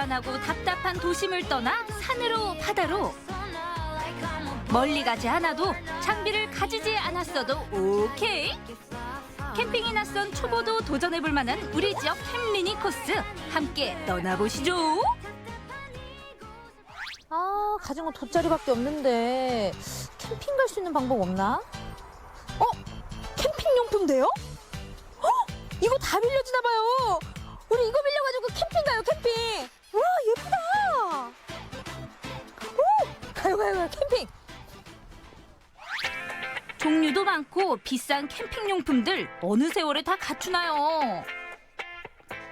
불안하고 답답한 도심을 떠나 산으로 바다로 멀리 가지 않아도 장비를 가지지 않았어도 오케이. 캠핑이 낯선 초보도 도전해볼 만한 우리 지역 캠미니 코스 함께 떠나보시죠. 아, 가진 건 돗자리밖에 없는데 캠핑 갈 수 있는 방법 없나? 캠핑용품대요? 이거 다 빌려주나 봐요. 우리 이거 빌려가지고 캠핑 가요, 캠핑. 와, 예쁘다. 가요, 캠핑. 종류도 많고 비싼 캠핑용품들 어느 세월에 다 갖추나요.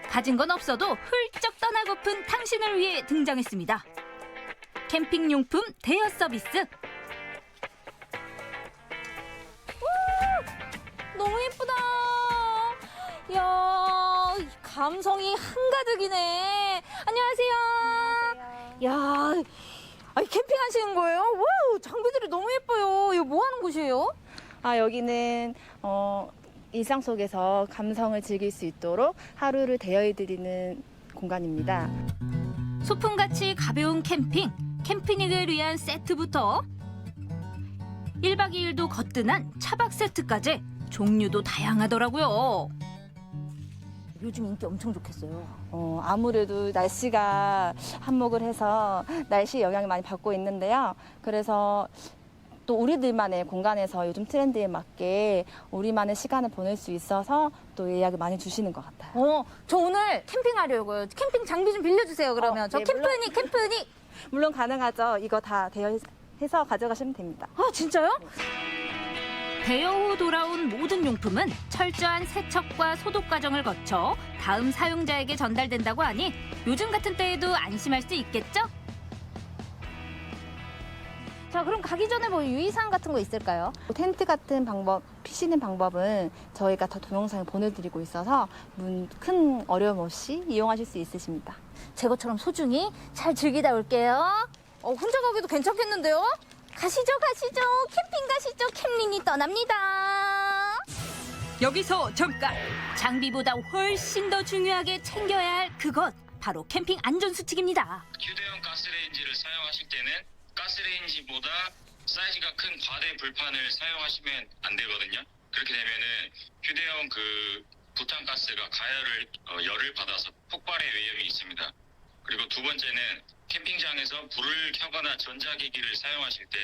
가진 건 없어도 훌쩍 떠나고픈 당신을 위해 등장했습니다. 캠핑용품 대여 서비스. 너무 예쁘다. 이야, 감성이 한가득이네. 안녕하세요. 야, 아니, 캠핑하시는 거예요? 와우, 장비들이 너무 예뻐요. 이거 뭐 하는 곳이에요? 여기는 일상 속에서 감성을 즐길 수 있도록 하루를 대여해드리는 공간입니다. 소품같이 가벼운 캠핑, 캠핑을 위한 세트부터 1박 2일도 거뜬한 차박 세트까지 종류도 다양하더라고요. 요즘 인기 엄청 좋겠어요. 아무래도 날씨가 한몫을 해서 날씨 영향을 많이 받고 있는데요. 그래서 또 우리들만의 공간에서 요즘 트렌드에 맞게 우리만의 시간을 보낼 수 있어서 또 예약을 많이 주시는 것 같아요. 저 오늘 캠핑하려고요. 캠핑 장비 좀 빌려주세요, 그러면. 저 네, 캠프니. 물론 가능하죠. 이거 다 대여해서 가져가시면 됩니다. 아, 진짜요? 대여 후 돌아온 모든 용품은 철저한 세척과 소독 과정을 거쳐 다음 사용자에게 전달된다고 하니 요즘 같은 때에도 안심할 수 있겠죠? 자, 그럼 가기 전에 뭐 유의사항 같은 거 있을까요? 텐트 같은 방법, 피시는 방법은 저희가 더 동영상을 보내드리고 있어서 큰 어려움 없이 이용하실 수 있으십니다. 제 것처럼 소중히 잘 즐기다 올게요. 혼자 가기도 괜찮겠는데요? 가시죠. 캠핑 가시죠. 캠린이 떠납니다. 여기서 잠깐! 장비보다 훨씬 더 중요하게 챙겨야 할 그것, 바로 캠핑 안전수칙입니다. 휴대용 가스레인지를 사용하실 때는 가스레인지보다 사이즈가 큰 과대 불판을 사용하시면 안 되거든요. 그렇게 되면은 휴대용 부탄가스가 열을 받아서 폭발의 위험이 있습니다. 그리고 두 번째는 캠핑장에서 불을 켜거나 전자기기를 사용하실 때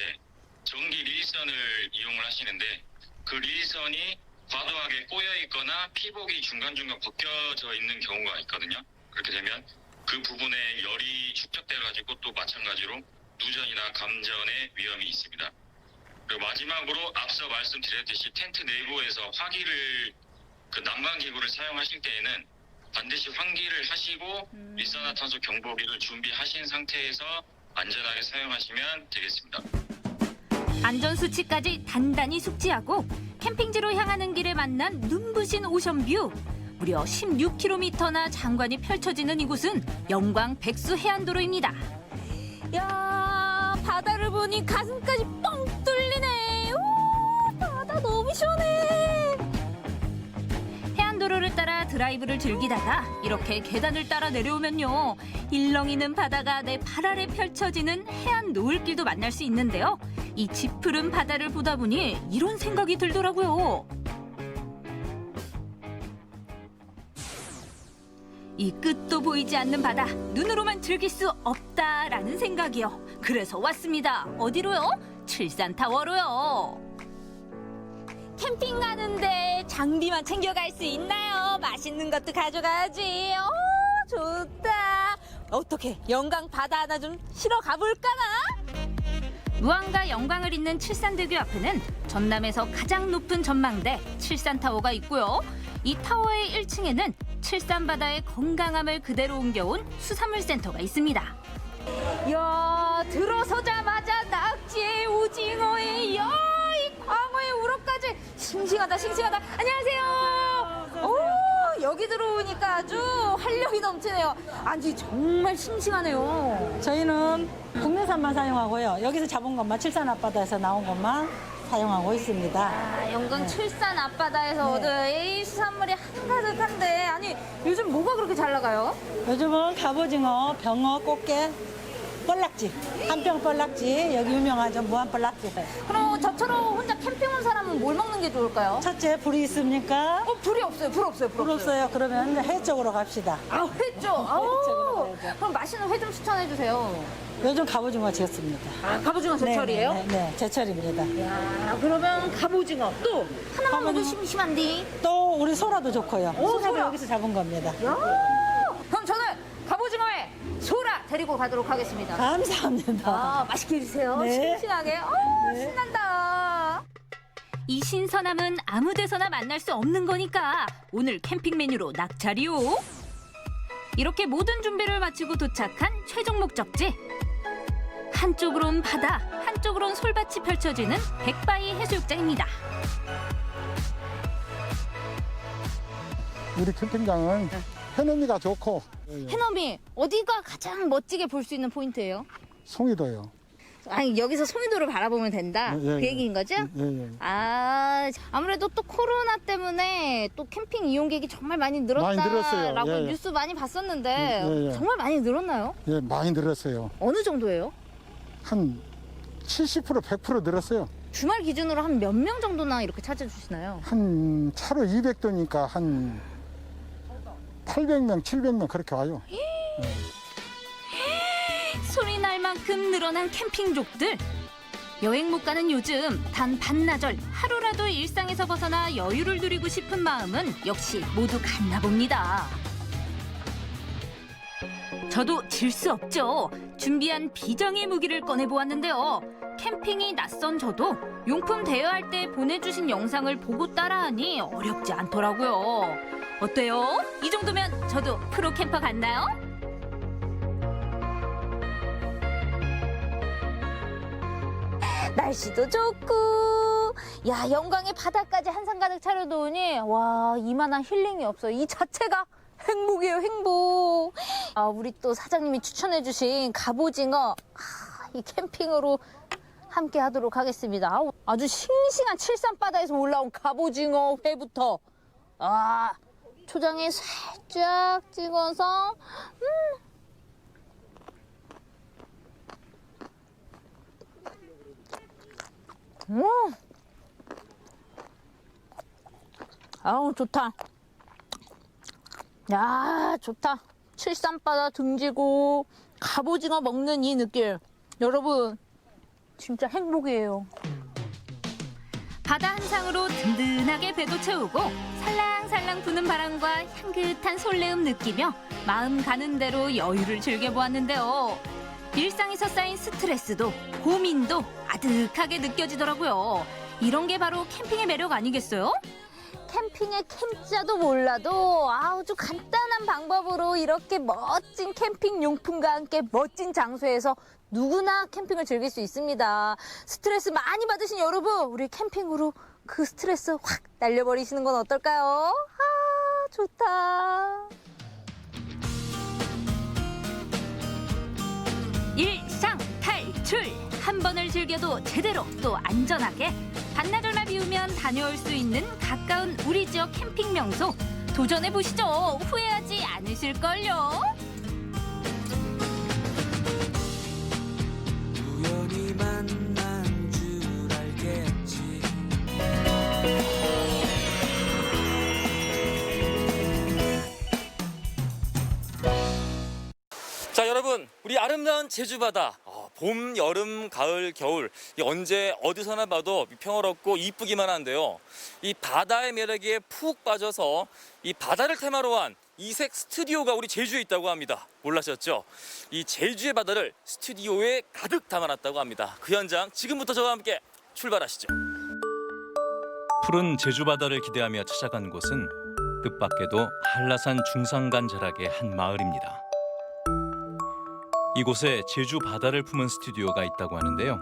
전기 릴선을 이용을 하시는데 그 릴선이 과도하게 꼬여 있거나 피복이 중간중간 벗겨져 있는 경우가 있거든요. 그렇게 되면 그 부분에 열이 축적돼 가지고 또 마찬가지로 누전이나 감전의 위험이 있습니다. 그리고 마지막으로 앞서 말씀드렸듯이 텐트 내부에서 난방기구를 사용하실 때에는 반드시 환기를 하시고 일산화탄소 경보기를 준비하신 상태에서 안전하게 사용하시면 되겠습니다. 안전수칙까지 단단히 숙지하고 캠핑지로 향하는 길에 만난 눈부신 오션뷰. 무려 16km나 장관이 펼쳐지는 이곳은 영광 백수 해안도로입니다. 야, 바다를 보니 가슴까지 뻥 뚫리네. 오, 바다 너무 시원해. 해안도로를 따라 드라이브를 즐기다가 이렇게 계단을 따라 내려오면요, 일렁이는 바다가 내 발 아래 펼쳐지는 해안 노을길도 만날 수 있는데요. 이 짙푸른 바다를 보다 보니 이런 생각이 들더라고요. 이 끝도 보이지 않는 바다, 눈으로만 즐길 수 없다라는 생각이요. 그래서 왔습니다. 어디로요? 칠산타워로요. 캠핑 가는데 장비만 챙겨갈 수 있나요? 맛있는 것도 가져가야지. 좋다. 어떻게 영광 바다 하나 좀 실어 가볼까나? 무안과 영광을 잇는 칠산대교 앞에는 전남에서 가장 높은 전망대 칠산타워가 있고요. 이 타워의 1층에는 칠산바다의 건강함을 그대로 옮겨온 수산물 센터가 있습니다. 이야, 들어서자마자 낙지에 오징어에 이 광어에 우럭까지 싱싱하다. 안녕하세요. 오, 여기 들어오니까 아주 활력이 넘치네요. 아주 정말 싱싱하네요. 저희는 국내산만 사용하고요. 여기서 잡은 것만 칠산 앞바다에서 나온 것만 사용하고 있습니다. 아, 영광 칠산 앞바다에서 얻은 이 수산물이 한가득한데 아니 요즘 뭐가 그렇게 잘 나가요? 요즘은 갑오징어, 병어, 꽃게, 뻘락지, 한평 뻘락지, 여기 유명하죠, 무한 뻘락지. 그럼 저처럼 혼자 캠핑 온 사람은 뭘 먹는 게 좋을까요? 첫째, 불이 있습니까? 불이 없어요. 불 없어요. 불 없어요. 그러면 해 쪽으로 갑시다. 아, 회 쪽. 아우. 그럼 맛있는 회 좀 추천해 주세요. 요즘 갑오징어 지었습니다. 아, 갑오징어 제철이에요? 네, 제철입니다. 야, 그러면 갑오징어 또 하나만 먹으면 갑오징어. 심심한데. 또 우리 소라도 좋고요. 소라도 소라. 여기서 잡은 겁니다. 야. 그럼 저는 갑오징어에 소라 데리고 가도록 하겠습니다. 감사합니다. 아, 맛있게 해주세요. 네. 싱싱하게. 신난다. 이 신선함은 아무 데서나 만날 수 없는 거니까 오늘 캠핑 메뉴로 낙찰이요. 이렇게 모든 준비를 마치고 도착한 최종 목적지. 한쪽으론 바다, 한쪽으론 솔밭이 펼쳐지는 백바위 해수욕장입니다. 우리 캠핑장은 해넘이가 좋고 해넘이 어디가 가장 멋지게 볼 수 있는 포인트예요? 송이도요. 아니 여기서 송이도를 바라보면 된다. 예, 예, 그 얘기인 거죠? 예. 아, 아무래도 또 코로나 때문에 또 캠핑 이용객이 정말 많이 많이 늘었어요. 늘었다라고 예, 예. 뉴스 많이 봤었는데 예. 정말 많이 늘었나요? 예, 많이 늘었어요. 어느 정도예요? 한 70%, 100% 늘었어요. 주말 기준으로 한 몇 명 정도나 이렇게 찾아주시나요? 한 차로 200도니까 한 800명, 700명 그렇게 와요. 소리 날 만큼 늘어난 캠핑족들. 여행 못 가는 요즘 단 반나절 하루라도 일상에서 벗어나 여유를 누리고 싶은 마음은 역시 모두 같나 봅니다. 저도 질 수 없죠. 준비한 비장의 무기를 꺼내보았는데요. 캠핑이 낯선 저도 용품 대여할 때 보내주신 영상을 보고 따라하니 어렵지 않더라고요. 어때요? 이 정도면 저도 프로 캠퍼 같나요? 날씨도 좋고 야 영광의 바다까지 한상 가득 차려놓으니 와 이만한 힐링이 없어요. 이 자체가 행복이에요. 행복. 아, 우리 또 사장님이 추천해주신 갑오징어 이 캠핑으로 함께 하도록 하겠습니다. 아주 싱싱한 칠산바다에서 올라온 갑오징어 회부터 초장에 살짝 찍어서 아우 좋다. 야 좋다. 칠산바다 등지고 갑오징어 먹는 이 느낌 여러분 진짜 행복이에요. 바다 한상으로 든든하게 배도 채우고 살랑살랑 부는 바람과 향긋한 솔레음 느끼며 마음 가는 대로 여유를 즐겨보았는데요. 일상에서 쌓인 스트레스도 고민도 아득하게 느껴지더라고요. 이런 게 바로 캠핑의 매력 아니겠어요? 캠핑의 캠자도 몰라도 아주 간단한 방법으로 이렇게 멋진 캠핑 용품과 함께 멋진 장소에서 누구나 캠핑을 즐길 수 있습니다. 스트레스 많이 받으신 여러분, 우리 캠핑으로 그 스트레스 확 날려버리시는 건 어떨까요? 아, 좋다. 일상 탈출! 한 번을 즐겨도 제대로 또 안전하게 반나절만 비우면 다녀올 수 있는 가까운 우리 지역 캠핑 명소 도전해보시죠. 후회하지 않으실걸요. 우연히 만난 줄 알겠지. 자, 여러분, 우리 아름다운 제주바다. 봄, 여름, 가을, 겨울 이 언제 어디서나 봐도 평화롭고 이쁘기만 한데요. 이 바다의 매력에 푹 빠져서 이 바다를 테마로 한 이색 스튜디오가 우리 제주에 있다고 합니다. 몰라셨죠? 이 제주의 바다를 스튜디오에 가득 담아놨다고 합니다. 그 현장 지금부터 저와 함께 출발하시죠. 푸른 제주바다를 기대하며 찾아간 곳은 뜻밖에도 한라산 중산간 자락의 한 마을입니다. 이곳에 제주 바다를 품은 스튜디오가 있다고 하는데요.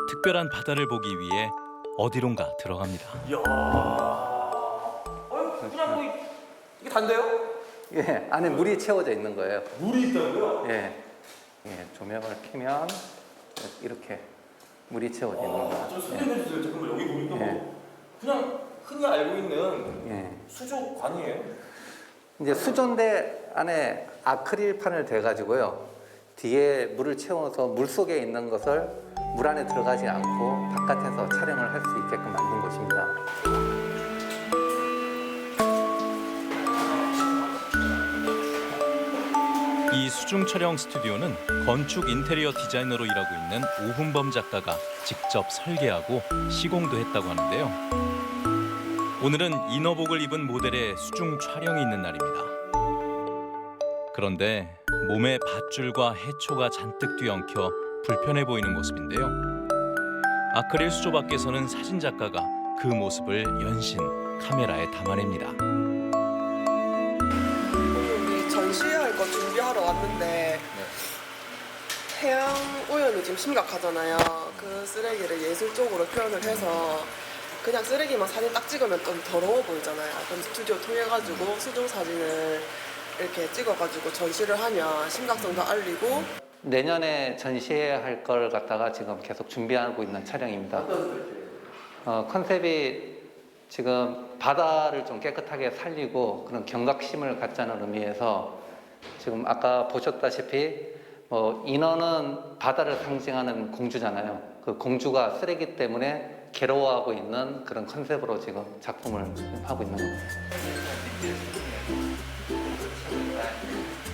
특별한 바다를 보기 위해 어디론가 들어갑니다. 그냥 뭐 이게 단데요? 예, 안에 물이 채워져 있는 거예요. 물이 있다고요? 예, 조명을 켜면 이렇게 물이 채워져 있는 거예요. 좀 설명해 주세요. 잠깐만 여기 보니까 예. 뭐 그냥 흔히 알고 있는 예. 수족관이에요. 이제 수조인데 안에 아크릴판을 대가지고요. 뒤에 물을 채워서 물 속에 있는 것을 물 안에 들어가지 않고 바깥에서 촬영을 할 수 있게끔 만든 곳입니다. 이 수중 촬영 스튜디오는 건축 인테리어 디자이너로 일하고 있는 오훈범 작가가 직접 설계하고 시공도 했다고 하는데요. 오늘은 인어복을 입은 모델의 수중 촬영이 있는 날입니다. 그런데 몸에 밧줄과 해초가 잔뜩 뒤엉켜 불편해 보이는 모습인데요. 아크릴 수조 밖에서는 사진 작가가 그 모습을 연신 카메라에 담아냅니다. 우리 전시할 거 준비하러 왔는데 해양 오염이 지금 심각하잖아요. 그 쓰레기를 예술적으로 표현을 해서 그냥 쓰레기만 사진 딱 찍으면 좀 더러워 보이잖아요. 그럼 스튜디오 통해가지고 수중 사진을 이렇게 찍어가지고 전시를 하면 심각성도 알리고. 내년에 전시해야 할 걸 갖다가 지금 계속 준비하고 있는 촬영입니다. 컨셉이 지금 바다를 좀 깨끗하게 살리고 그런 경각심을 갖자는 의미에서 지금 아까 보셨다시피 인어는 바다를 상징하는 공주잖아요. 그 공주가 쓰레기 때문에 괴로워하고 있는 그런 컨셉으로 지금 작품을 하고 있는 겁니다.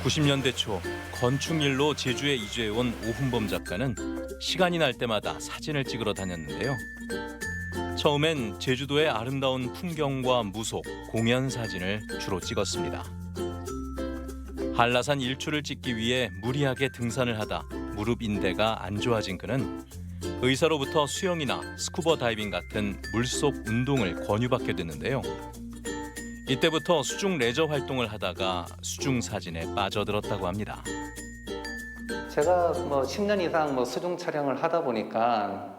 90년대 초 건축일로 제주에 이주해온 오훈범 작가는 시간이 날 때마다 사진을 찍으러 다녔는데요. 처음엔 제주도의 아름다운 풍경과 무속, 공연 사진을 주로 찍었습니다. 한라산 일출을 찍기 위해 무리하게 등산을 하다 무릎 인대가 안 좋아진 그는 의사로부터 수영이나 스쿠버 다이빙 같은 물속 운동을 권유받게 됐는데요. 이때부터 수중 레저 활동을 하다가 수중 사진에 빠져들었다고 합니다. 제가 10년 이상 수중 촬영을 하다 보니까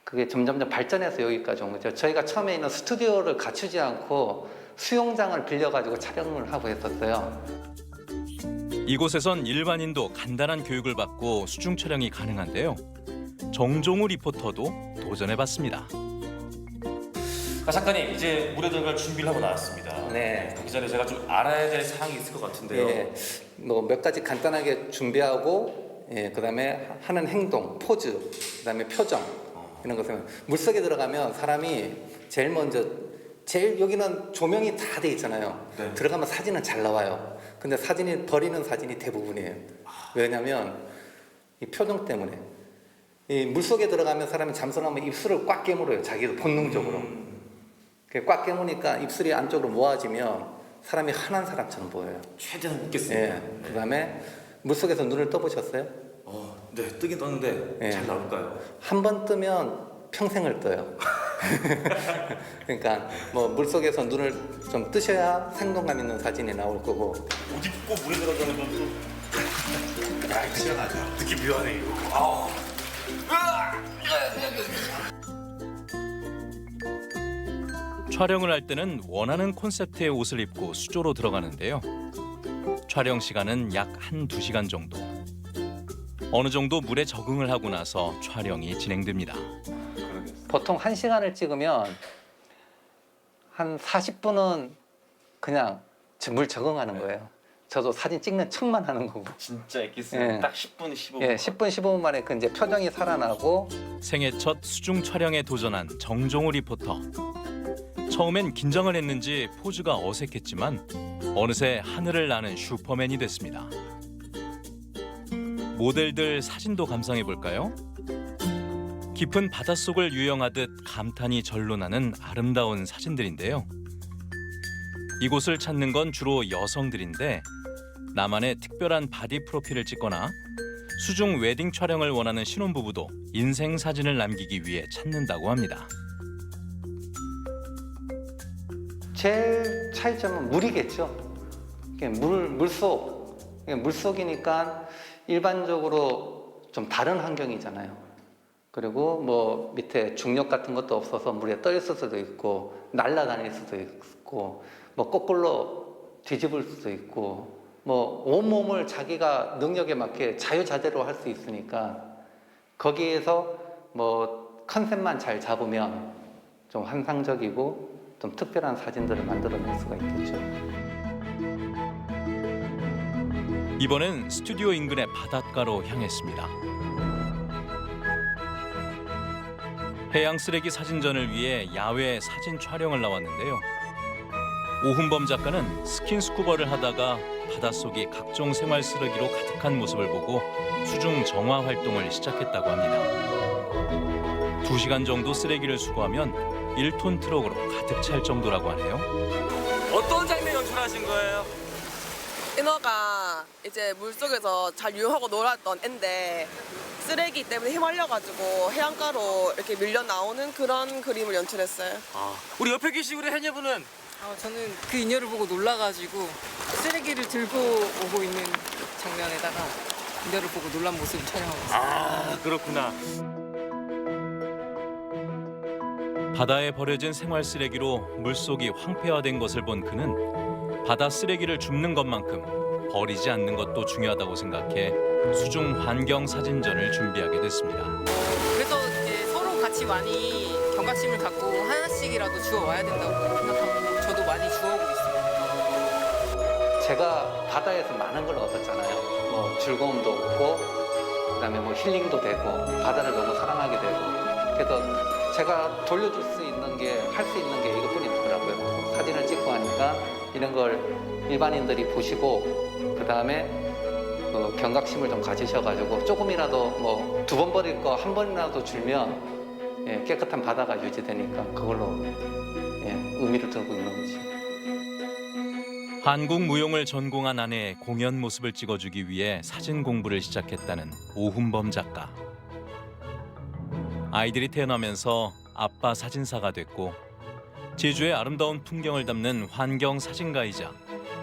그게 점점 발전해서 여기까지 온 거죠. 저희가 처음에 있는 스튜디오를 갖추지 않고 수영장을 빌려가지고 촬영을 하고 했었어요. 이곳에선 일반인도 간단한 교육을 받고 수중 촬영이 가능한데요. 정종우 리포터도 도전해봤습니다. 작가님 이제 물에 들어갈 준비를 하고 나왔습니다. 네. 그 전에 제가 좀 알아야 될 사항이 있을 것 같은데요. 예, 몇 가지 간단하게 준비하고, 그다음에 하는 행동, 포즈, 그다음에 표정 이런 것을 물속에 들어가면 사람이 제일 먼저 여기는 조명이 다 돼 있잖아요. 네. 들어가면 사진은 잘 나와요. 근데 버리는 사진이 대부분이에요. 왜냐하면 이 표정 때문에. 이 물속에 들어가면 사람이 잠수하면 입술을 꽉 깨물어요. 자기도 본능적으로. 꽉 깨무니까 입술이 안쪽으로 모아지면 사람이 환한 사람처럼 보여요. 최대한 웃겠습니다. 예. 그다음에 물속에서 눈을 떠보셨어요? 네, 뜨긴 떴는데 예. 잘 나올까요? 한 번 뜨면 평생을 떠요. 그러니까 물속에서 눈을 좀 뜨셔야 생동감 있는 사진이 나올 거고. 옷 입고 물에 들어가는 것도 시원하죠. 느낌 묘하네 이거. 촬영을 할 때는 원하는 콘셉트의 옷을 입고 수조로 들어가는데요. 촬영 시간은 약 1~2시간 정도. 어느 정도 물에 적응을 하고 나서 촬영이 진행됩니다. 보통 1시간을 찍으면 한 40분은 그냥 물 적응하는 거예요. 저도 사진 찍는 척만 하는 거고. 진짜 엑기스는 예. 딱 10분, 15분. 예, 10분, 15분 만에 그 이제 표정이 살아나고. 생애 첫 수중 촬영에 도전한 정종우 리포터. 처음엔 긴장을 했는지 포즈가 어색했지만 어느새 하늘을 나는 슈퍼맨이 됐습니다. 모델들 사진도 감상해 볼까요? 깊은 바닷속을 유영하듯 감탄이 절로 나는 아름다운 사진들인데요. 이곳을 찾는 건 주로 여성들인데 나만의 특별한 바디 프로필을 찍거나 수중 웨딩 촬영을 원하는 신혼부부도 인생 사진을 남기기 위해 찾는다고 합니다. 제일 차이점은 물이겠죠. 물속. 물속이니까 일반적으로 좀 다른 환경이잖아요. 그리고 밑에 중력 같은 것도 없어서 물에 떠 있을 수도 있고 날아다닐 수도 있고 거꾸로 뒤집을 수도 있고 온몸을 자기가 능력에 맞게 자유자재로 할 수 있으니까 거기에서 뭐 컨셉만 잘 잡으면 좀 환상적이고 좀 특별한 사진들을 만들어낼 수가 있겠죠. 이번엔 스튜디오 인근의 바닷가로 향했습니다. 해양 쓰레기 사진전을 위해 야외 사진 촬영을 나왔는데요. 오훈범 작가는 스킨스쿠버를 하다가 바닷속이 각종 생활 쓰레기로 가득한 모습을 보고 수중 정화 활동을 시작했다고 합니다. 2시간 정도 쓰레기를 수거하면 1톤 트럭으로 가득 찰 정도라고 하네요. 어떤 장면 연출하신 거예요? 인어가 이제 물속에서 잘 유영하고 놀았던 앤데 쓰레기 때문에 휘말려가지고 해안가로 이렇게 밀려 나오는 그런 그림을 연출했어요. 우리 옆에 계신 우리 해녀분은 저는 그 인연을 보고 놀라가지고 쓰레기를 들고 오고 있는 장면에다가 인연을 보고 놀란 모습을 촬영하고 있어요. 그렇구나. 바다에 버려진 생활 쓰레기로 물속이 황폐화된 것을 본 그는 바다 쓰레기를 줍는 것만큼 버리지 않는 것도 중요하다고 생각해 수중 환경 사진전을 준비하게 됐습니다. 그래서 이제 서로 같이 많이 경각심을 갖고 하나씩이라도 주워와야 된다고 생각하고 저도 많이 주워오고 있어요. 제가 바다에서 많은 걸 얻었잖아요. 뭐 즐거움도 얻고 그다음에 뭐 힐링도 되고 바다를 너무 사랑하게 되고 그래서 제가 돌려줄 수 있는 게 할 수 있는 게 이것뿐이더라고요. 사진을 찍고 하니까 이런 걸 일반인들이 보시고 그다음에 그 경각심을 좀 가지셔가지고 조금이라도 뭐 2번 버릴 거 1번이라도 줄면 깨끗한 바다가 유지되니까 그걸로 의미를 두고 있는 거지. 한국 무용을 전공한 아내의 공연 모습을 찍어주기 위해 사진 공부를 시작했다는 오훈범 작가. 아이들이 태어나면서 아빠 사진사가 됐고 제주의 아름다운 풍경을 담는 환경 사진가이자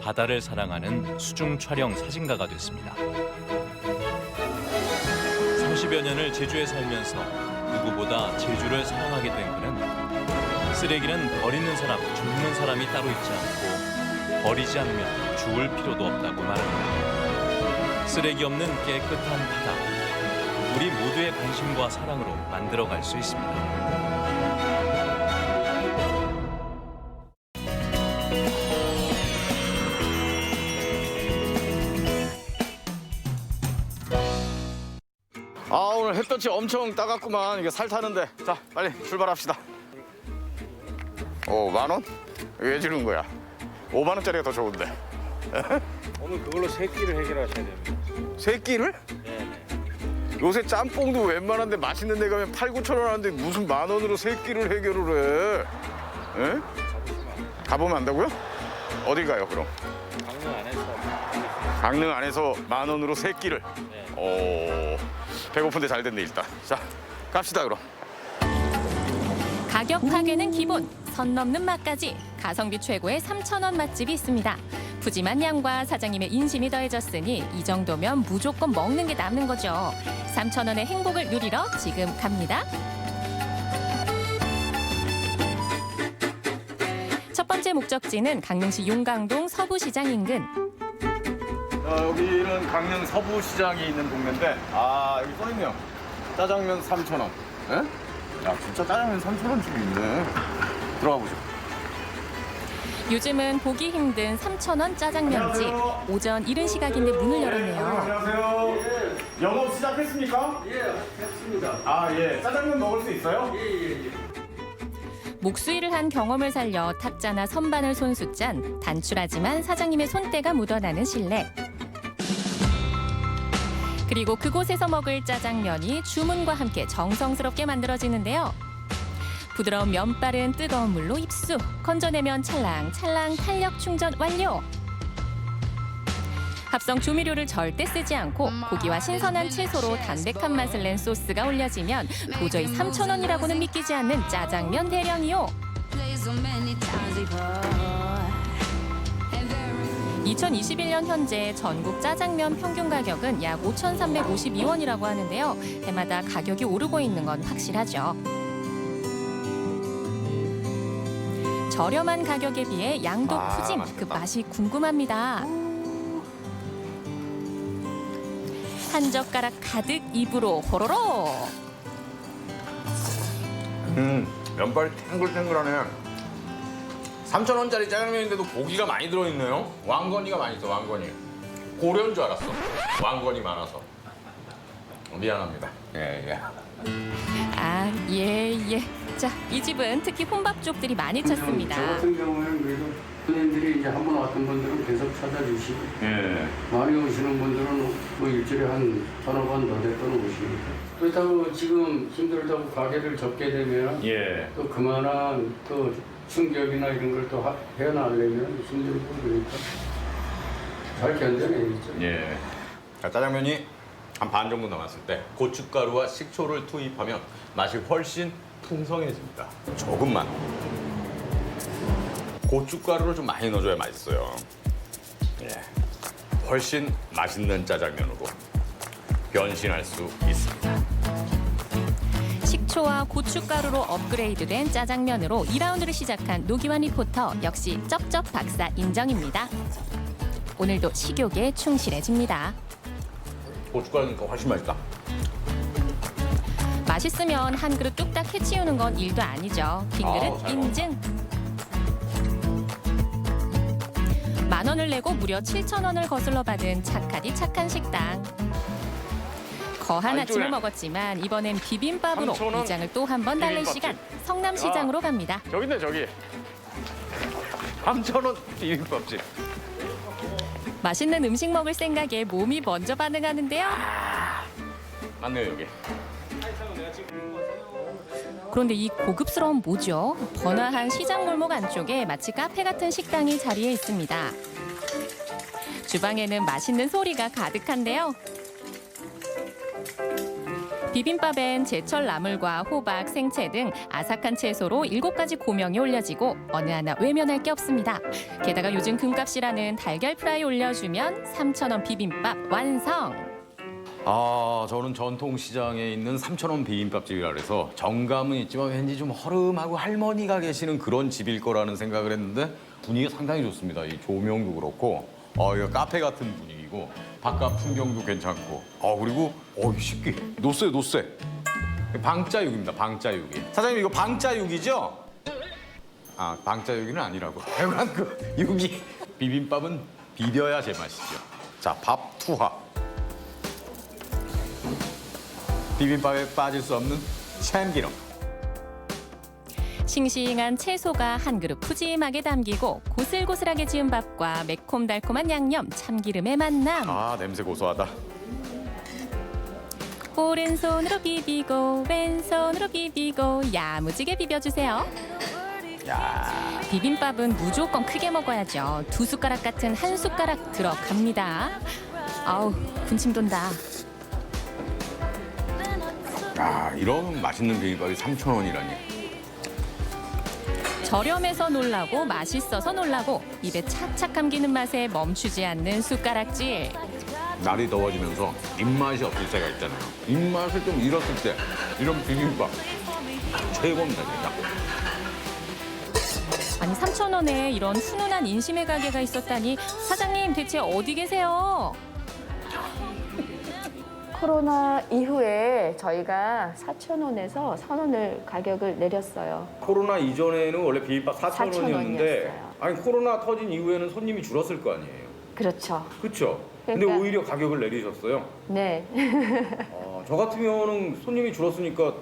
바다를 사랑하는 수중 촬영 사진가가 됐습니다. 30여 년을 제주에 살면서 누구보다 제주를 사랑하게 된 그는 쓰레기는 버리는 사람, 줍는 사람이 따로 있지 않고 버리지 않으면 주울 필요도 없다고 말합니다. 쓰레기 없는 깨끗한 바다, 우리 모두의 관심과 사랑으로 만들어갈 수 있습니다. 오늘 햇볕이 엄청 따갑구만. 이게 살 타는데. 자, 빨리 출발합시다. 10,000원? 왜 주는 거야? 5만 원짜리가 더 좋은데. 오늘 그걸로 세 끼를 해결하셔야 됩니다. 세 끼를? 네. 요새 짬뽕도 웬만한데 맛있는 데 가면 8,000~9,000원 하는데 무슨 10,000원으로 세 끼를 해결을 해? 에? 가보면 안다고요? 어딜 가요 그럼? 강릉 안에서. 강릉 안에서 10,000원으로 세 끼를? 네. 배고픈데 잘 됐네 일단. 자, 갑시다 그럼. 가격 파괴는 기본, 선 넘는 맛까지 가성비 최고의 3,000원 맛집이 있습니다. 푸짐한 양과 사장님의 인심이 더해졌으니 이 정도면 무조건 먹는 게 남는 거죠. 3,000원의 행복을 누리러 지금 갑니다. 첫 번째 목적지는 강릉시 용강동 서부시장 인근. 여기는 강릉 서부시장이 있는 동네인데 여기 써있네요. 짜장면 3,000원. 에? 야 진짜 짜장면 3,000원 집이 있네. 들어가 보죠. 요즘은 보기 힘든 3,000원 짜장면집. 오전 이른 시각인데 문을 열었네요. 안녕하세요. 영업 시작했습니까? 예, 했습니다. 예. 짜장면 먹을 수 있어요? 예. 목수일을 한 경험을 살려 탁자나 선반을 손수 짠 단출하지만 사장님의 손때가 묻어나는 실내. 그리고 그곳에서 먹을 짜장면이 주문과 함께 정성스럽게 만들어지는데요. 부드러운 면발은 뜨거운 물로 입수, 건져내면 찰랑찰랑 탄력 충전 완료. 합성 조미료를 절대 쓰지 않고 고기와 신선한 채소로 담백한 맛을 낸 소스가 올려지면 도저히 3,000원이라고는 믿기지 않는 짜장면 대령이요. 2021년 현재 전국 짜장면 평균 가격은 약 5,352원이라고 하는데요. 해마다 가격이 오르고 있는 건 확실하죠. 저렴한 가격에 비해 양도 푸짐, 그 맛이 궁금합니다. 한 젓가락 가득 입으로 호로로. 면발이 탱글탱글하네. 3,000원짜리 짜장면인데도 고기가 많이 들어있네요. 왕건이가 많이 있어, 왕건이. 고려인 줄 알았어. 왕건이 많아서. 미안합니다. 예. 아, 예. 자, 이 집은 특히 혼밥족들이 많이 찾습니다. 저 같은 경우에는 그래도 손님들이 이제 한 번 왔던 분들은 계속 찾아주시고 많이 오시는 분들은 뭐 일주일에 한 1,000번 더 됐던 오시니까. 그렇다고 지금 힘들다고 가게를 접게 되면 또 그만한 또 충격이나 이런 걸 또 해나가려면 힘들고 그러니까 잘 견뎌내겠죠. 예. 자, 짜장면이 한 반 정도 남았을 때 고춧가루와 식초를 투입하면 맛이 훨씬 풍성해집니다. 조금만. 고춧가루를 좀 많이 넣어줘야 맛있어요. 예. 훨씬 맛있는 짜장면으로 변신할 수 있습니다. 식초와 고춧가루로 업그레이드된 짜장면으로 2라운드를 시작한 노기환 리포터 역시 쩝쩝 박사 인정입니다. 오늘도 식욕에 충실해집니다. 고춧가루 넣으니까 훨씬 맛있다. 맛있으면 한 그릇 뚝딱 해치우는 건 일도 아니죠. 빈 그릇 잘 인증. 10,000원을 내고 무려 7,000원을 거슬러 받은 착하디 착한 식당. 거한 아침을 먹었지만 이번엔 비빔밥으로 3,000원 위장을 또 한 번 달랠 비빔밥집. 시간. 성남시장으로 갑니다. 저기 있네, 저기. 3,000원 비빔밥집. 맛있는 음식 먹을 생각에 몸이 먼저 반응하는데요. 맞네요, 여기. 그런데 이 고급스러운 뭐죠? 번화한 시장 골목 안쪽에 마치 카페 같은 식당이 자리해 있습니다. 주방에는 맛있는 소리가 가득한데요. 비빔밥엔 제철 나물과 호박, 생채 등 아삭한 채소로 7가지 고명이 올려지고 어느 하나 외면할 게 없습니다. 게다가 요즘 금값이라는 달걀 프라이 올려주면 3,000원 비빔밥 완성! 아, 저는 전통시장에 있는 3,000원 비빔밥집이라 그래서 정감은 있지만 왠지 좀 허름하고 할머니가 계시는 그런 집일 거라는 생각을 했는데 분위기가 상당히 좋습니다. 이 조명도 그렇고 이거 카페 같은 분위기고 바깥 풍경도 괜찮고 그리고 식기 노쇠 방짜육입니다. 방짜육이. 사장님 이거 방짜육이죠? 아, 방짜육이는 아니라고. 하여간 그 육이 비빔밥은 비벼야 제맛이죠. 자, 밥 투하. 비빔밥에 빠질 수 없는 참기름. 싱싱한 채소가 한 그릇 푸짐하게 담기고 고슬고슬하게 지은 밥과 매콤달콤한 양념, 참기름의 만남. 아, 냄새 고소하다. 오른손으로 비비고 왼손으로 비비고 야무지게 비벼주세요. 야. 비빔밥은 무조건 크게 먹어야죠. 2숟가락 같은 1숟가락 들어갑니다. 아우, 군침 돈다. 이런 맛있는 비빔밥이 3,000원이라니. 저렴해서 놀라고 맛있어서 놀라고 입에 착착 감기는 맛에 멈추지 않는 숟가락질. 날이 더워지면서 입맛이 없을 때가 있잖아요. 입맛을 좀 잃었을 때 이런 비빔밥 최고입니다, 진짜. 아니 3,000원에 이런 훈훈한 인심의 가게가 있었다니 사장님 대체 어디 계세요? 코로나 이후에 저희가 4,000원에서 1,000원을 가격을 내렸어요. 코로나 이전에는 원래 비빔밥 4,000원이었는데 4,000원이었어요. 아니 코로나 터진 이후에는 손님이 줄었을 거 아니에요. 그렇죠. 그렇죠? 근데 그러니까- 오히려 가격을 내리셨어요. 네. 저 같으면은 손님이 줄었으니까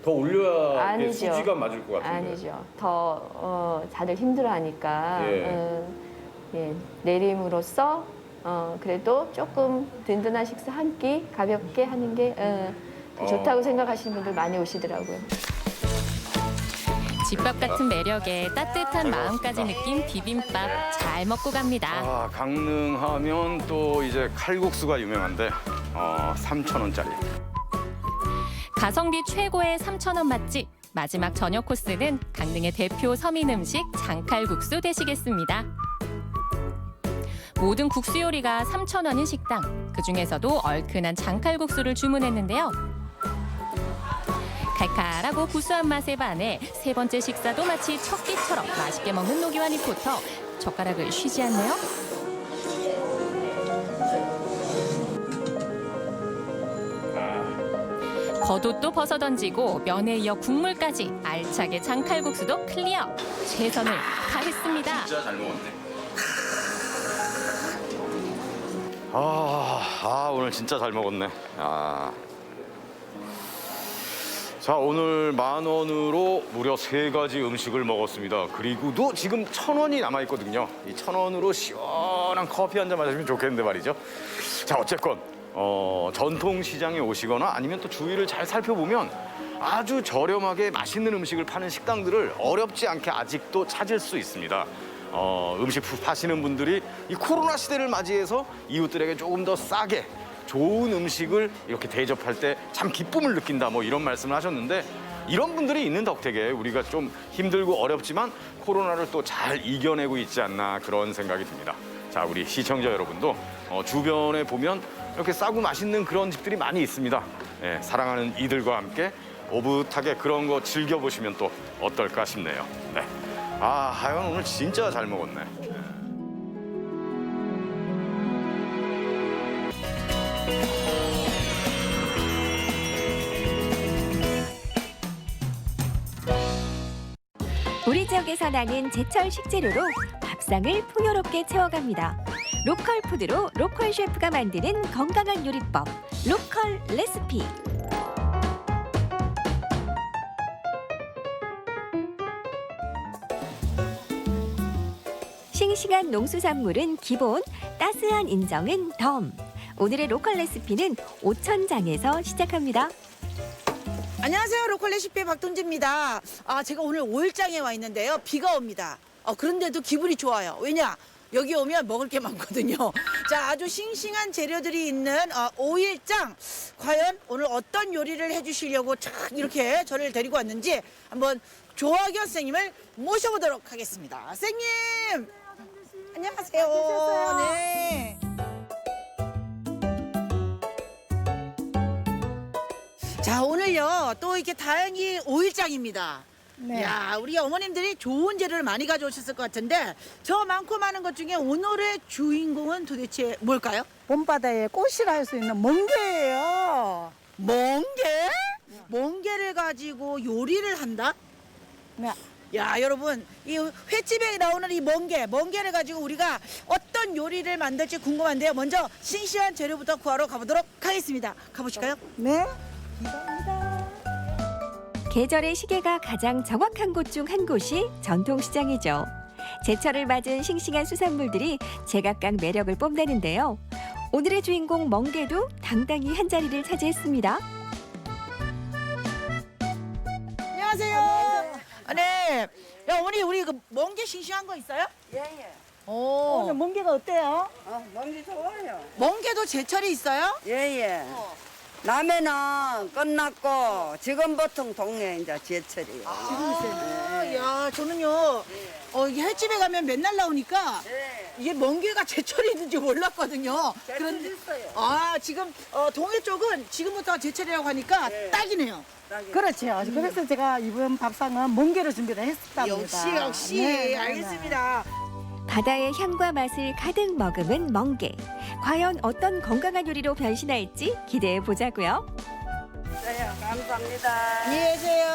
더 올려야 아니죠. 수지가 맞을 것 같은데. 아니죠. 더 다들 힘들어하니까 예. 내림으로써 그래도 조금 든든한 식사 한 끼 가볍게 하는 게 더 좋다고 생각하시는 분들 많이 오시더라고요. 집밥 같은 매력에 따뜻한 마음까지 느낀 비빔밥 잘 먹고 갑니다. 강릉하면 또 이제 칼국수가 유명한데 3,000원짜리. 가성비 최고의 3,000원 맛집. 마지막 저녁 코스는 강릉의 대표 서민 음식 장칼국수 되시겠습니다. 모든 국수 요리가 3,000원인 식당. 그중에서도 얼큰한 장칼국수를 주문했는데요. 칼칼하고 구수한 맛에 반해 세 번째 식사도 마치 첫 끼처럼 맛있게 먹는 노기환 리포터. 젓가락을 쉬지 않네요. 겉옷도 벗어 던지고 면에 이어 국물까지 알차게 장칼국수도 클리어. 최선을 다했습니다. 진짜 잘 먹었네. 오늘 진짜 잘 먹었네. 자, 오늘 10,000원으로 무려 3가지 음식을 먹었습니다. 그리고도 지금 1,000원이 남아있거든요. 이 1,000원으로 시원한 커피 한 잔 마시면 좋겠는데 말이죠. 자, 어쨌건 전통시장에 오시거나 아니면 또 주위를 잘 살펴보면 아주 저렴하게 맛있는 음식을 파는 식당들을 어렵지 않게 아직도 찾을 수 있습니다. 음식 파시는 분들이 이 코로나 시대를 맞이해서 이웃들에게 조금 더 싸게 좋은 음식을 이렇게 대접할 때 참 기쁨을 느낀다, 뭐 이런 말씀을 하셨는데, 이런 분들이 있는 덕택에 우리가 좀 힘들고 어렵지만 코로나를 또 잘 이겨내고 있지 않나, 그런 생각이 듭니다. 자, 우리 시청자 여러분도 주변에 보면 이렇게 싸고 맛있는 그런 집들이 많이 있습니다. 사랑하는 이들과 함께 오붓하게 그런 거 즐겨보시면 또 어떨까 싶네요. 네. 하연 오늘 진짜 잘 먹었네. 우리 지역에서 나는 제철 식재료로 밥상을 풍요롭게 채워갑니다. 로컬 푸드로 로컬 셰프가 만드는 건강한 요리법, 로컬 레시피. 싱싱한 농수산물은 기본, 따스한 인정은 덤. 오늘의 로컬 레시피는 오천장에서 시작합니다. 안녕하세요. 로컬 레시피 박동지입니다. 제가 오늘 5일장에 와 있는데요. 비가 옵니다. 그런데도 기분이 좋아요. 왜냐? 여기 오면 먹을 게 많거든요. 자, 아주 싱싱한 재료들이 있는 5일장. 과연 오늘 어떤 요리를 해주시려고 착 이렇게 저를 데리고 왔는지 한번 조학연 선생님을 모셔보도록 하겠습니다. 선생님! 안녕하세요. 네. 자, 오늘요 또 이렇게 다행히 5일장입니다. 네. 야, 우리 어머님들이 좋은 재료를 많이 가져오셨을 것 같은데 저 많고 많은 것 중에 오늘의 주인공은 도대체 뭘까요? 봄바다에 꽃이라 할 수 있는 멍게예요. 멍게? 멍게를 가지고 요리를 한다? 네. 야, 여러분, 이 횟집에 나오는 이 멍게를 가지고 우리가 어떤 요리를 만들지 궁금한데요. 먼저 싱싱한 재료부터 구하러 가보도록 하겠습니다. 가보실까요? 네. 계절의 시계가 가장 정확한 곳 중 한 곳이 전통시장이죠. 제철을 맞은 싱싱한 수산물들이 제각각 매력을 뽐내는데요. 오늘의 주인공 멍게도 당당히 한 자리를 차지했습니다. 안녕하세요. 네. 야, 어머니, 우리 그 멍게 싱싱한 거 있어요? 예. 오. 오늘 멍게가 어때요? 멍게 좋아요. 멍게도 제철이 있어요? 예. 남해는 끝났고 지금 보통 동네 이제 제철이에요. 야, 저는요, 이게 횟집에 가면 맨날 나오니까 이게 멍게가 제철이 있는지 몰랐거든요. 그런데 있어요. 지금 동해 쪽은 지금부터 제철이라고 하니까 딱이네요. 그렇죠. 그래서 제가 이번 밥상은 멍게로 준비를 했답니다. 역시, 네. 알겠습니다. 바다의 향과 맛을 가득 머금은 멍게. 과연 어떤 건강한 요리로 변신할지 기대해 보자고요. 네, 감사합니다. 안녕히 계세요.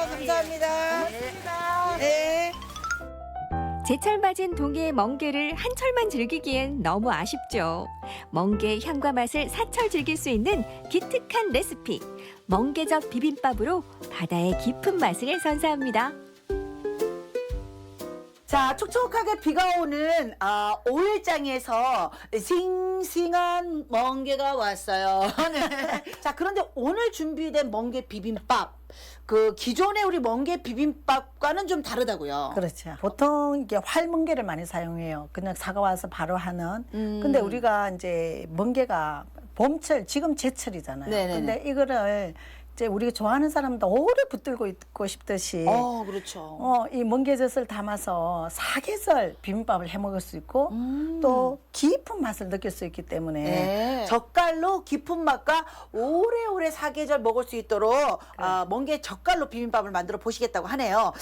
감사합니다. 고맙습니다. 네. 제철 맞은 동해의 멍게를 한철만 즐기기엔 너무 아쉽죠. 멍게의 향과 맛을 사철 즐길 수 있는 기특한 레시피. 멍게젓 비빔밥으로 바다의 깊은 맛을 선사합니다. 자, 촉촉하게 비가 오는 5일장에서 싱싱한 멍게가 왔어요. 네. 자, 그런데 오늘 준비된 멍게 비빔밥, 그 기존의 우리 멍게 비빔밥과는 좀 다르다고요. 그렇죠. 보통 이게 활멍게를 많이 사용해요. 그냥 사가와서 바로 하는. 근데 우리가 이제 멍게가 봄철, 지금 제철이잖아요. 네네네. 근데 이거를 이제 우리가 좋아하는 사람도 오래 붙들고 있고 싶듯이 그렇죠. 이 멍게젓을 담아서 사계절 비빔밥을 해 먹을 수 있고 또 깊은 맛을 느낄 수 있기 때문에 네. 젓갈로 깊은 맛과 오래오래 사계절 먹을 수 있도록 멍게 젓갈로 비빔밥을 만들어 보시겠다고 하네요.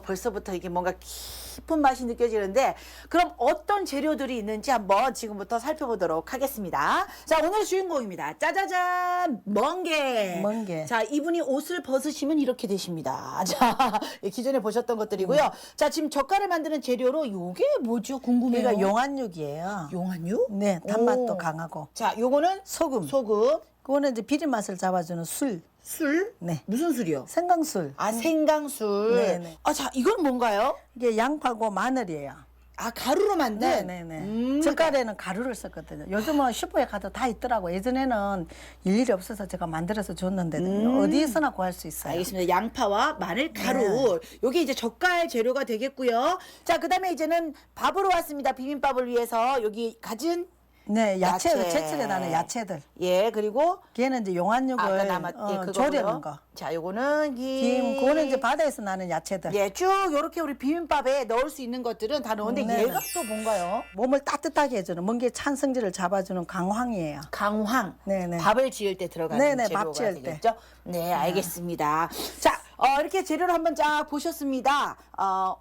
벌써부터 이게 뭔가 깊은 맛이 느껴지는데 그럼 어떤 재료들이 있는지 한번 지금부터 살펴보도록 하겠습니다. 자, 오늘 주인공입니다. 짜자잔, 멍게. 멍게. 자, 이분이 옷을 벗으시면 이렇게 되십니다. 자, 기존에 보셨던 것들이고요. 자, 지금 젓갈을 만드는 재료로 요게 뭐죠? 궁금해요. 이거 용안육이에요. 용안육? 네, 단맛도 오. 강하고. 자, 요거는 소금. 소금. 그거는 이제 비린 맛을 잡아주는 술. 술? 네. 무슨 술이요? 생강술. 아, 생강술. 네네. 아, 자, 이건 뭔가요? 이게 양파고 마늘이에요. 아, 가루로 만든? 네네네. 젓갈에는 가루를 썼거든요. 요즘은 슈퍼에 가도 다 있더라고. 예전에는 일일이 없어서 제가 만들어서 줬는데 어디에서나 구할 수 있어요. 알겠습니다. 양파와 마늘, 가루. 요게 이제 젓갈 재료가 되겠고요. 자, 그다음에 이제는 밥으로 왔습니다. 비빔밥을 위해서 여기 가진 네, 야채, 제철에 나는 야채들. 예, 그리고 걔는 이제 용안육을 아까 그거고요. 조리하는 거. 자, 요거는 김, 그거는 이제 바다에서 나는 야채들. 예, 쭉 요렇게 우리 비빔밥에 넣을 수 있는 것들은 다 넣었는데 네네. 얘가 또 뭔가요? 몸을 따뜻하게 해주는 멍게 찬 성질을 잡아주는 강황이에요. 강황. 네네. 밥을 지을 때 들어가는 네네, 재료가 밥 지을 때. 되겠죠? 네, 알겠습니다. 자, 이렇게 재료를 한번 쫙 보셨습니다.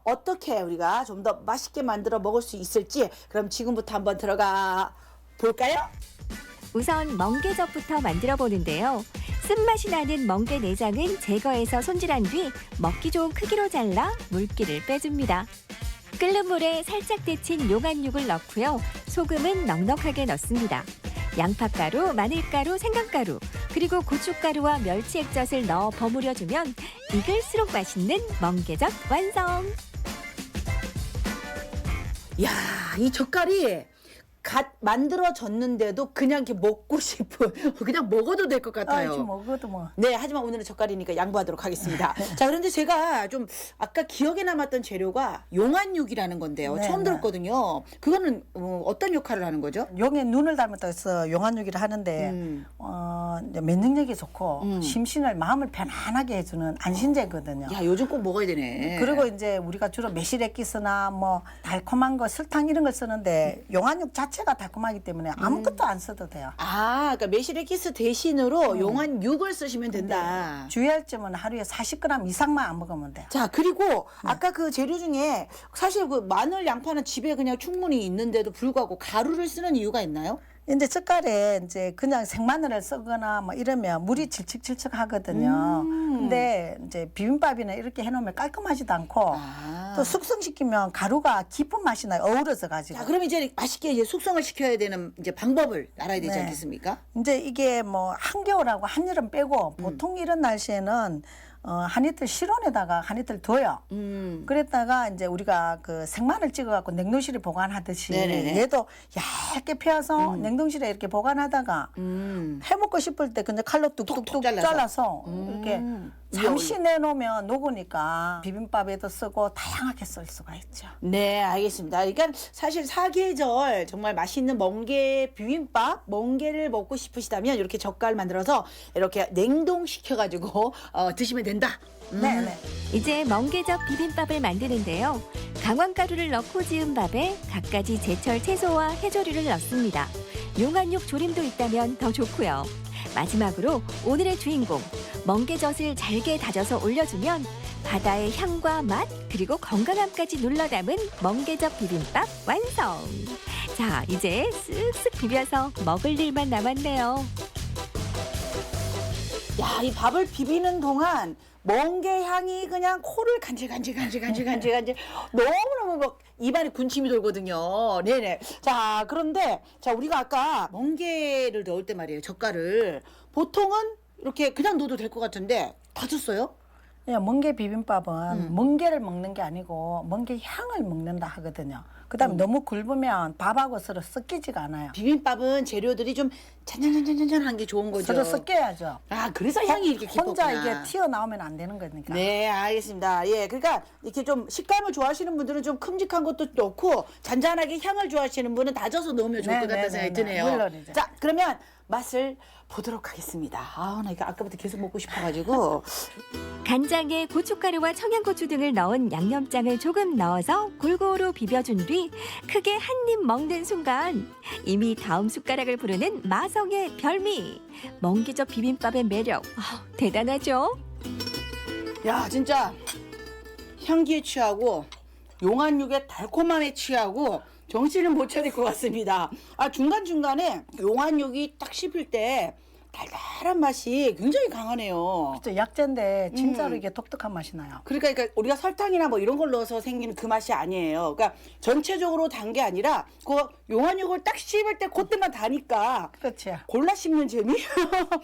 어떻게 우리가 좀 더 맛있게 만들어 먹을 수 있을지 그럼 지금부터 한번 들어가 볼까요? 우선 멍게젓부터 만들어 보는데요. 쓴맛이 나는 멍게 내장은 제거해서 손질한 뒤 먹기 좋은 크기로 잘라 물기를 빼줍니다. 끓는 물에 살짝 데친 용안육을 넣고요. 소금은 넉넉하게 넣습니다. 양파가루, 마늘가루, 생강가루, 그리고 고춧가루와 멸치액젓을 넣어 버무려주면 익을수록 맛있는 멍게젓 완성! 야, 이 젓갈이 갓 만들어졌는데도 그냥 이렇게 먹고 싶은 그냥 먹어도 될 것 같아요. 이렇게 먹어도 뭐. 네, 하지만 오늘은 젓갈이니까 양보하도록 하겠습니다. 자, 그런데 제가 좀 아까 기억에 남았던 재료가 용안육이라는 건데요. 네, 처음 네. 들었거든요. 그거는 어떤 역할을 하는 거죠? 용의 눈을 닮았다 해서 용안육이라 하는데 이제 면역력이 좋고 심신을 마음을 편안하게 해주는 안신제거든요. 야, 요즘 꼭 먹어야 되네. 그리고 이제 우리가 주로 매실액기스나 뭐 달콤한 거 설탕 이런 걸 쓰는데 용안육 자체가 달콤하기 때문에 아무것도 안 써도 돼요. 아, 그러니까 매실액기스 대신으로 용안육을 쓰시면 된다. 주의할 점은 하루에 40g 이상만 안 먹으면 돼요. 자, 그리고 아까 그 재료 중에 사실 그 마늘, 양파는 집에 그냥 충분히 있는데도 불구하고 가루를 쓰는 이유가 있나요? 이제 젓갈에 이제 그냥 생마늘을 쓰거나 뭐 이러면 물이 질척질척 하거든요. 근데 이제 비빔밥이나 이렇게 해놓으면 깔끔하지도 않고 또 숙성시키면 가루가 깊은 맛이 나요. 어우러져 가지고. 자, 그럼 이제 맛있게 이제 숙성을 시켜야 되는 이제 방법을 알아야 되지 네. 않겠습니까? 이제 이게 뭐 한겨울하고 한여름 빼고 보통 이런 날씨에는 한 이틀 실온에다가 한 이틀 둬요. 그랬다가 이제 우리가 그 생마늘 찍어갖고 냉동실에 보관하듯이 네네네. 얘도 얇게 펴서 냉동실에 이렇게 보관하다가 해먹고 싶을 때 그냥 칼로 뚝뚝뚝 잘라서 이렇게 잠시 내놓으면 녹으니까 비빔밥에도 쓰고 다양하게 쓸 수가 있죠. 네, 알겠습니다. 그러니까 사실 사계절 정말 맛있는 멍게 비빔밥, 멍게를 먹고 싶으시다면 이렇게 젓갈 만들어서 이렇게 냉동시켜가지고 드시면 된다. 네네. 이제 멍게젓 비빔밥을 만드는데요. 강황가루를 넣고 지은 밥에 갖가지 제철 채소와 해조류를 넣습니다. 용안육 조림도 있다면 더 좋고요. 마지막으로 오늘의 주인공 멍게젓을 잘게 다져서 올려주면 바다의 향과 맛 그리고 건강함까지 눌러 담은 멍게젓 비빔밥 완성! 자, 이제 쓱쓱 비벼서 먹을 일만 남았네요. 야, 이 밥을 비비는 동안 멍게 향이 그냥 코를 간질간질 너무너무 막 입안에 군침이 돌거든요. 네네. 자, 그런데 자, 우리가 아까 멍게를 넣을 때 말이에요. 젓갈을 보통은 이렇게 그냥 넣어도 될 것 같은데 다졌어요? 멍게 비빔밥은 멍게를 먹는 게 아니고 멍게 향을 먹는다 하거든요. 그다음에 너무 굵으면 밥하고 서로 섞이지가 않아요. 비빔밥은 재료들이 좀 잔잔한 게 좋은 거죠. 서로 섞여야죠. 아, 그래서 향이 이렇게 깊었구나. 혼자 이게 튀어나오면 안 되는 거니까. 네, 알겠습니다. 예, 그러니까 이렇게 좀 식감을 좋아하시는 분들은 좀 큼직한 것도 넣고 잔잔하게 향을 좋아하시는 분은 다져서 넣으면 좋을 것 같다는 생각이 드네요. 물론이죠. 자, 그러면 맛을 보도록 하겠습니다. 나 이거 아까부터 계속 먹고 싶어가지고. 간장에 고춧가루와 청양고추 등을 넣은 양념장을 조금 넣어서 골고루 비벼준 뒤 크게 한 입 먹는 순간 이미 다음 숟가락을 부르는 마성의 별미 멍게젓 비빔밥의 매력 대단하죠? 야, 진짜 향기에 취하고 용안육의 달콤함에 취하고 정신을 못 차릴 것 같습니다. 아, 중간중간에 용안육이 딱 씹힐 때 달달한 맛이 굉장히 강하네요. 진짜 약재인데 진짜로 음. 이게 독특한 맛이 나요. 그러니까 우리가 설탕이나 뭐 이런 걸 넣어서 생기는 그 맛이 아니에요. 그러니까 전체적으로 단 게 아니라 그 용환육을 딱 씹을 때 그때만 다니까 그렇지. 골라 씹는 재미?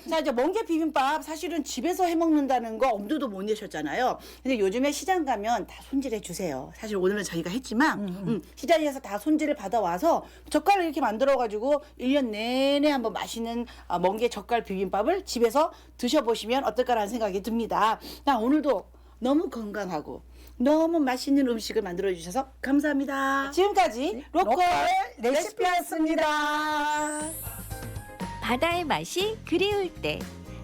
자, 이제 멍게 비빔밥 사실은 집에서 해 먹는다는 거 엄두도 못 내셨잖아요. 근데 요즘에 시장 가면 다 손질해 주세요. 사실 오늘은 저희가 했지만 시장에서 다 손질을 받아와서 젓갈을 이렇게 만들어가지고 1년 내내 한번 맛있는 멍게 젓갈 비빔밥을 집에서 드셔보시면 어떨까라는 생각이 듭니다. 나 오늘도 너무 건강하고 너무 맛있는 음식을 만들어 주셔서 감사합니다. 지금까지 로컬 레시피였습니다. 바다의 맛이 그리울 때,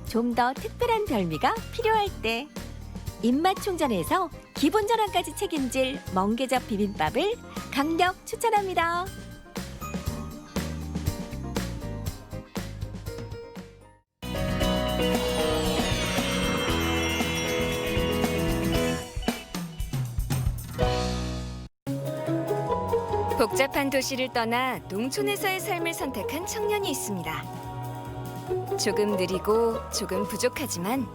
좀 더 특별한 별미가 필요할 때, 입맛 충전해서 기본 전환까지 책임질 멍게젓 비빔밥을 강력 추천합니다. 복잡한 도시를 떠나 농촌에서의 삶을 선택한 청년이 있습니다. 조금 느리고 조금 부족하지만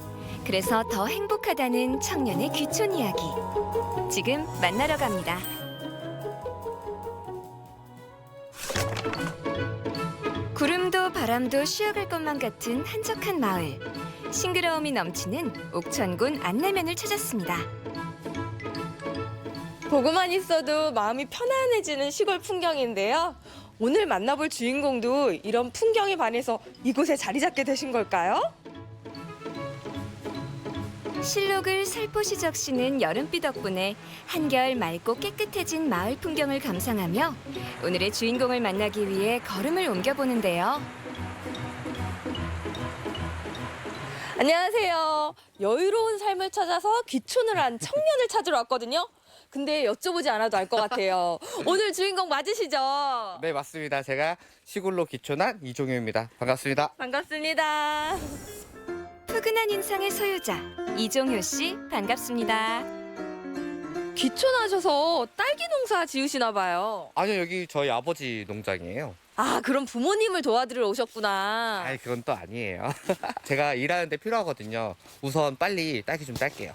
그래서 더 행복하다는 청년의 귀촌 이야기. 지금 만나러 갑니다. 구름도 바람도 쉬어갈 것만 같은 한적한 마을. 싱그러움이 넘치는 옥천군 안내면을 찾았습니다. 보고만 있어도 마음이 편안해지는 시골 풍경인데요. 오늘 만나볼 주인공도 이런 풍경에 반해서 이곳에 자리 잡게 되신 걸까요? 실록을 살포시 적시는 여름비 덕분에 한결 맑고 깨끗해진 마을 풍경을 감상하며 오늘의 주인공을 만나기 위해 걸음을 옮겨보는데요. 안녕하세요. 여유로운 삶을 찾아서 귀촌을 한 청년을 찾으러 왔거든요. 근데 여쭤보지 않아도 알 것 같아요. 오늘 주인공 맞으시죠? 네, 맞습니다. 제가 시골로 귀촌한 이종효입니다. 반갑습니다. 반갑습니다. 푸근한 인상의 소유자 이종효 씨 반갑습니다. 귀촌하셔서 딸기 농사 지으시나 봐요. 아니요, 여기 저희 아버지 농장이에요. 아, 그럼 부모님을 도와드리러 오셨구나. 아니, 그건 또 아니에요. 제가 일하는데 필요하거든요. 우선 빨리 딸기 좀 딸게요.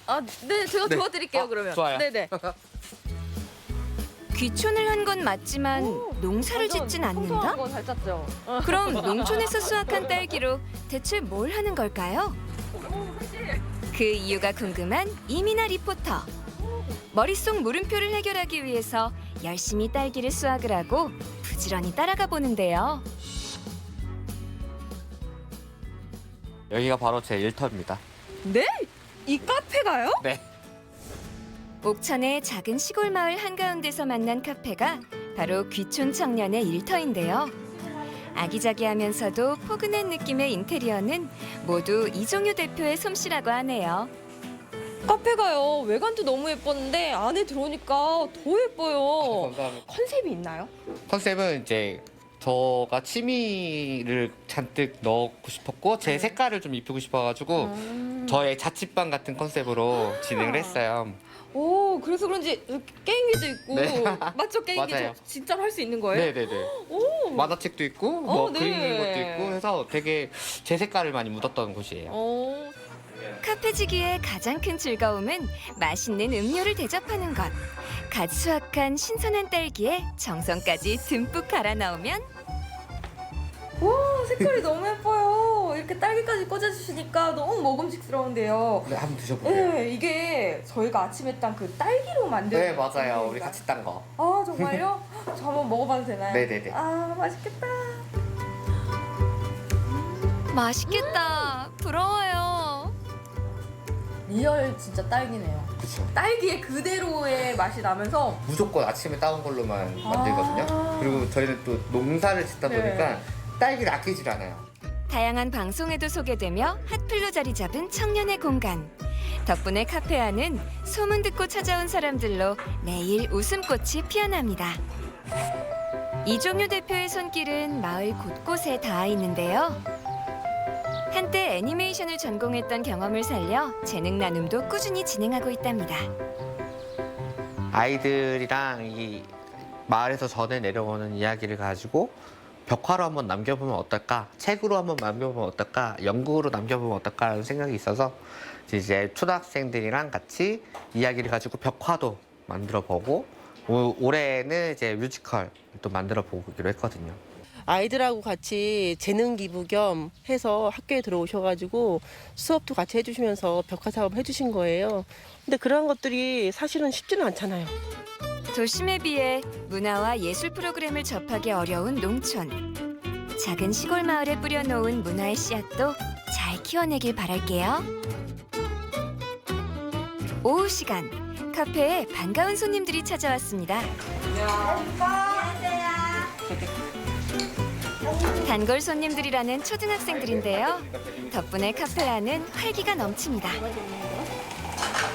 아, 네, 제가 네. 도와드릴게요, 그러면. 좋아요. 네네. 귀촌을 한 건 맞지만 농사를 짓진 않는다? 잘 짰죠? 그럼 농촌에서 수확한 딸기로 대체 뭘 하는 걸까요? 그 이유가 궁금한 이민아 리포터. 머릿속 물음표를 해결하기 위해서 열심히 딸기를 수확을 하고 부지런히 따라가 보는데요. 여기가 바로 제 일터입니다. 네? 이 카페가요? 네. 옥천의 작은 시골 마을 한가운데서 만난 카페가 바로 귀촌 청년의 일터인데요. 아기자기하면서도 포근한 느낌의 인테리어는 모두 이종효 대표의 솜씨라고 하네요. 카페가요. 외관도 너무 예뻤는데 안에 들어오니까 더 예뻐요. 감사합니다. 컨셉이 있나요? 컨셉은 이제 저가 취미를 잔뜩 넣고 싶었고 제 색깔을 좀 입히고 싶어가지고 저의 자취방 같은 컨셉으로 진행을 했어요. 오, 그래서 그런지 게임기도 있고 네. 맞죠? 게임기 맞아요. 진짜로 할 수 있는 거예요? 네네네. 오. 만화책도 있고 뭐 네. 그림 그리는 것도 있고 해서 되게 제 색깔을 많이 묻었던 곳이에요. 오. 카페지기의 가장 큰 즐거움은 맛있는 음료를 대접하는 것. 갓 수확한 신선한 딸기에 정성까지 듬뿍 갈아 넣으면 와, 색깔이 너무 예뻐요. 이렇게 딸기까지 꽂아주시니까 너무 먹음직스러운데요. 네, 한번 드셔보세요. 네, 이게 저희가 아침에 딴 그 딸기로 만든 네, 맞아요. 음료인가요? 우리 같이 딴 거. 아, 정말요? 저 한번 먹어봐도 되나요? 네네네. 아, 맛있겠다. 맛있겠다. 부러워요. 리얼 진짜 딸기네요. 그쵸. 딸기의 그대로의 맛이 나면서 무조건 아침에 따온 걸로만 만들거든요. 아. 그리고 저희는 또 농사를 짓다 네. 보니까 딸기를 아끼질 않아요. 다양한 방송에도 소개되며 핫플로 자리 잡은 청년의 공간. 덕분에 카페 안은 소문 듣고 찾아온 사람들로 매일 웃음꽃이 피어납니다. 이종효 대표의 손길은 마을 곳곳에 닿아 있는데요. 한때 애니메이션을 전공했던 경험을 살려 재능 나눔도 꾸준히 진행하고 있답니다. 아이들이랑 이 마을에서 전해 내려오는 이야기를 가지고 벽화로 한번 남겨보면 어떨까, 책으로 한번 남겨보면 어떨까, 연극으로 남겨보면 어떨까라는 생각이 있어서 이제 초등학생들이랑 같이 이야기를 가지고 벽화도 만들어보고 올해는 이제 뮤지컬 또 만들어보기로 했거든요. 아이들하고 같이 재능 기부 겸 해서 학교에 들어오셔가지고 수업도 같이 해주시면서 벽화 작업 해주신 거예요. 근데 그런 것들이 사실은 쉽지는 않잖아요. 도심에 비해 문화와 예술 프로그램을 접하기 어려운 농촌. 작은 시골 마을에 뿌려놓은 문화의 씨앗도 잘 키워내길 바랄게요. 오후 시간, 카페에 반가운 손님들이 찾아왔습니다. 단골 손님들이라는 초등학생들인데요. 덕분에 카페 안은 활기가 넘칩니다.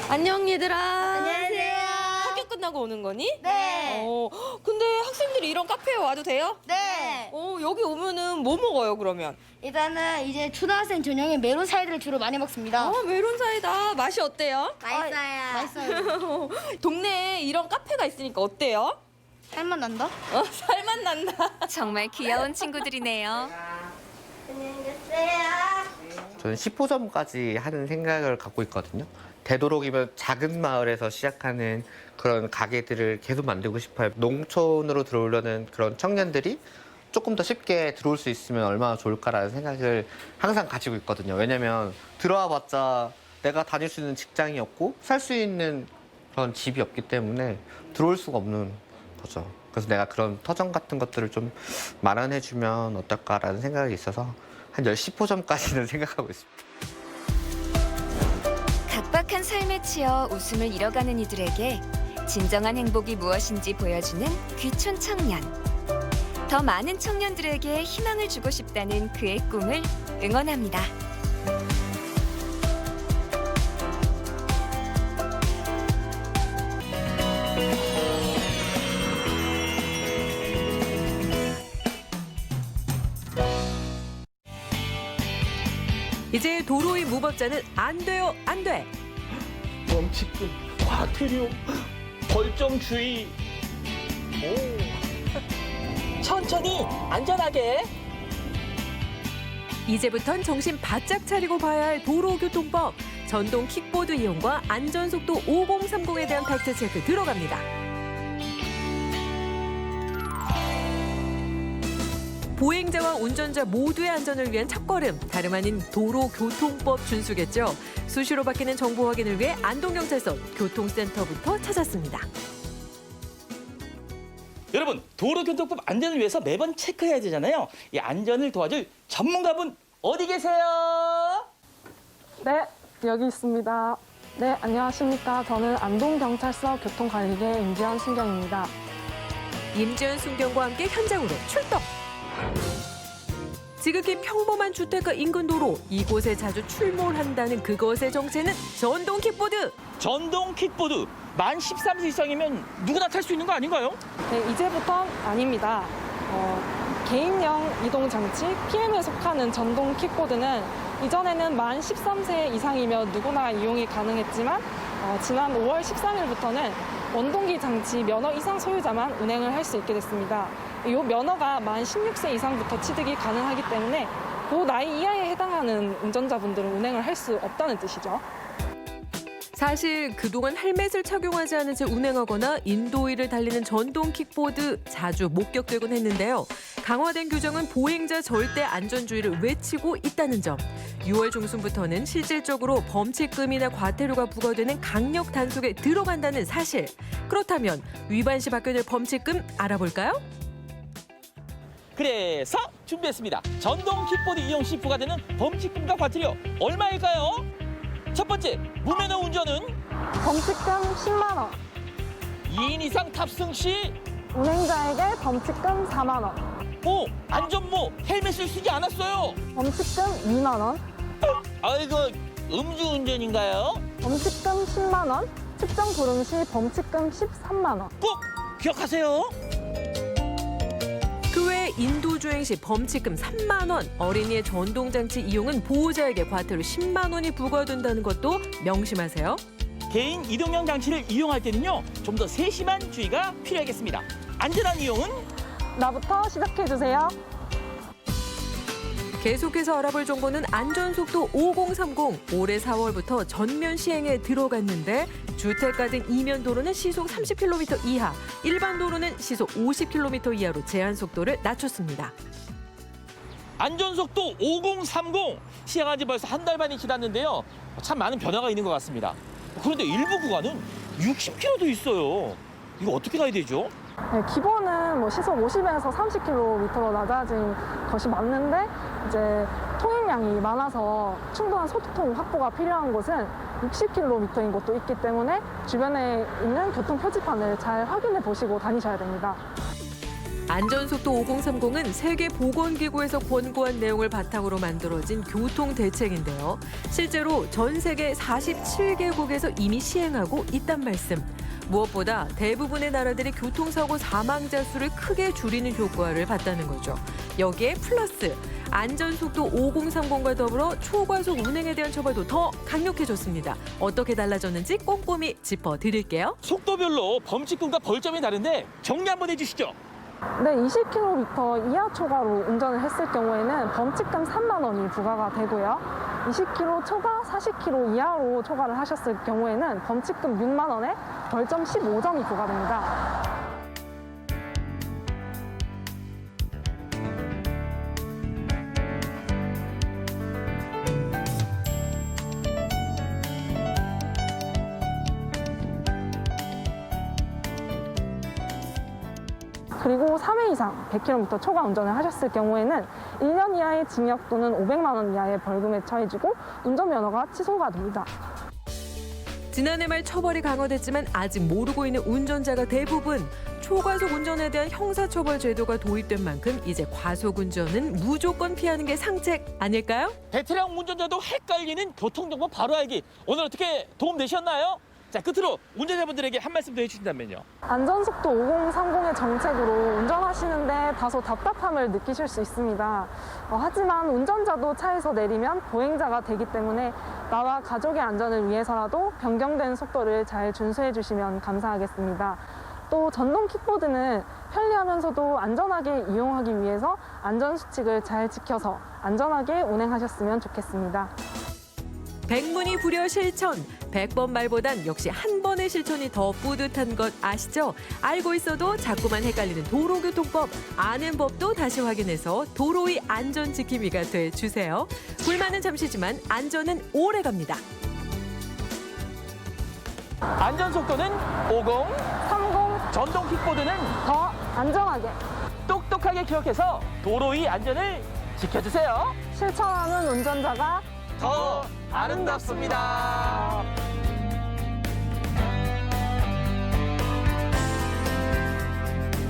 안녕 얘들아. 안녕하세요. 학교 끝나고 오는 거니? 네. 근데 학생들이 이런 카페에 와도 돼요? 네. 여기 오면은 뭐 먹어요 그러면? 일단은 이제 초등학생 전용의 메론 사이드를 주로 많이 먹습니다. 메론 사이다. 맛이 어때요? 맛있어요. 맛있어요. 동네에 이런 카페가 있으니까 어때요? 살맛 난다? 살맛 난다. 정말 귀여운 친구들이네요. 안녕히 계세요. 저는 10호점까지 하는 생각을 갖고 있거든요. 되도록이면 작은 마을에서 시작하는 그런 가게들을 계속 만들고 싶어요. 농촌으로 들어오려는 그런 청년들이 조금 더 쉽게 들어올 수 있으면 얼마나 좋을까라는 생각을 항상 가지고 있거든요. 왜냐면 들어와 봤자 내가 다닐 수 있는 직장이 없고 살 수 있는 그런 집이 없기 때문에 들어올 수가 없는 거죠. 그래서 내가 그런 터전 같은 것들을 좀 마련해주면 어떨까라는 생각이 있어서 한 10호점까지는 생각하고 있습니다. 각박한 삶에 치여 웃음을 잃어가는 이들에게 진정한 행복이 무엇인지 보여주는 귀촌 청년. 더 많은 청년들에게 희망을 주고 싶다는 그의 꿈을 응원합니다. 이제 도로의 무법자는 안 돼요, 안 돼. 범칙금, 과태료, 벌점 주의. 천천히 안전하게. 이제부턴 정신 바짝 차리고 봐야 할 도로교통법. 전동 킥보드 이용과 안전속도 5030에 대한 팩트 체크 들어갑니다. 보행자와 운전자 모두의 안전을 위한 첫걸음, 다름 아닌 도로교통법 준수겠죠. 수시로 바뀌는 정보 확인을 위해 안동경찰서 교통센터부터 찾았습니다. 여러분, 도로교통법 안전을 위해서 매번 체크해야 되잖아요. 이 안전을 도와줄 전문가분 어디 계세요? 네, 여기 있습니다. 네, 안녕하십니까. 저는 안동경찰서 교통관리계 임지연 순경입니다. 임지연 순경과 함께 현장으로 출동! 지극히 평범한 주택가 인근 도로, 이곳에 자주 출몰한다는 그것의 정체는 전동 킥보드! 전동 킥보드. 만 13세 이상이면 누구나 탈 수 있는 거 아닌가요? 네, 이제부턴 아닙니다. 개인형 이동장치 PM에 속하는 전동 킥보드는 이전에는 만 13세 이상이면 누구나 이용이 가능했지만 지난 5월 13일부터는 원동기 장치 면허 이상 소유자만 운행을 할 수 있게 됐습니다. 이 면허가 만 16세 이상부터 취득이 가능하기 때문에 그 나이 이하에 해당하는 운전자분들은 운행을 할 수 없다는 뜻이죠. 사실 그동안 헬멧을 착용하지 않은 채 운행하거나 인도위를 달리는 전동 킥보드 자주 목격되곤 했는데요. 강화된 규정은 보행자 절대 안전주의를 외치고 있다는 점. 6월 중순부터는 실질적으로 범칙금이나 과태료가 부과되는 강력 단속에 들어간다는 사실. 그렇다면 위반 시 받게 될 범칙금 알아볼까요? 그래서 준비했습니다. 전동 킥보드 이용 시 부과되는 범칙금과 과태료 얼마일까요? 첫 번째, 무면허 운전은 범칙금 10만 원. 2인 이상 탑승 시 운행자에게 범칙금 4만 원. 오, 안전모 헬멧을 쓰지 않았어요. 범칙금 2만 원. 아이고, 음주운전인가요? 범칙금 10만 원. 측정 불응 시 범칙금 13만 원. 꼭 기억하세요. 그 외 인도주행 시 범칙금 3만 원, 어린이의 전동장치 이용은 보호자에게 과태료 10만 원이 부과된다는 것도 명심하세요. 개인 이동형 장치를 이용할 때는요, 좀 더 세심한 주의가 필요하겠습니다. 안전한 이용은 나부터 시작해주세요. 계속해서 알아볼 정보는 안전속도 5030 올해 4월부터 전면 시행에 들어갔는데 주택가 등 이면 도로는 시속 30km 이하, 일반 도로는 시속 50km 이하로 제한 속도를 낮췄습니다. 안전속도 5030 시행한 지 벌써 한 달 반이 지났는데요. 참 많은 변화가 있는 것 같습니다. 그런데 일부 구간은 60km도 있어요. 이거 어떻게 가야 되죠? 네, 기본은 뭐 시속 50에서 30km로 낮아진 것이 맞는데 이제 통행량이 많아서 충분한 소통 확보가 필요한 곳은 60km인 곳도 있기 때문에 주변에 있는 교통 표지판을 잘 확인해 보시고 다니셔야 됩니다. 안전속도 5030은 세계보건기구에서 권고한 내용을 바탕으로 만들어진 교통대책인데요. 실제로 전 세계 47개국에서 이미 시행하고 있단 말씀. 무엇보다 대부분의 나라들이 교통사고 사망자 수를 크게 줄이는 효과를 봤다는 거죠. 여기에 플러스 안전속도 5030과 더불어 초과속 운행에 대한 처벌도 더 강력해졌습니다. 어떻게 달라졌는지 꼼꼼히 짚어드릴게요. 속도별로 범칙금과 벌점이 다른데 정리 한번 해주시죠. 네, 20km 이하 초과로 운전을 했을 경우에는 범칙금 3만 원이 부과가 되고요. 20km 초과, 40km 이하로 초과를 하셨을 경우에는 범칙금 6만 원에 벌점 15점이 부과됩니다. 그리고 3회 이상 100km 초과 운전을 하셨을 경우에는 1년 이하의 징역 또는 500만 원 이하의 벌금에 처해지고 운전면허가 취소가 됩니다. 지난해 말 처벌이 강화됐지만 아직 모르고 있는 운전자가 대부분. 초과속 운전에 대한 형사처벌 제도가 도입된 만큼 이제 과속 운전은 무조건 피하는 게 상책 아닐까요? 베테랑 운전자도 헷갈리는 교통정보 바로 알기. 오늘 어떻게 도움 되셨나요? 자, 끝으로 운전자분들에게 한 말씀 더 해주신다면요. 안전속도 5030의 정책으로 운전하시는데 다소 답답함을 느끼실 수 있습니다. 하지만 운전자도 차에서 내리면 보행자가 되기 때문에 나와 가족의 안전을 위해서라도 변경된 속도를 잘 준수해 주시면 감사하겠습니다. 또 전동 킥보드는 편리하면서도 안전하게 이용하기 위해서 안전수칙을 잘 지켜서 안전하게 운행하셨으면 좋겠습니다. 100문이 불여 실천. 100번 말보단 역시 한 번의 실천이 더 뿌듯한 것 아시죠? 알고 있어도 자꾸만 헷갈리는 도로교통법. 아는 법도 다시 확인해서 도로의 안전지킴이가 돼주세요. 불만은 잠시지만 안전은 오래 갑니다. 안전속도는 50, 30, 전동 킥보드는 더 안전하게. 똑똑하게 기억해서 도로의 안전을 지켜주세요. 실천하는 운전자가 더 아름답습니다.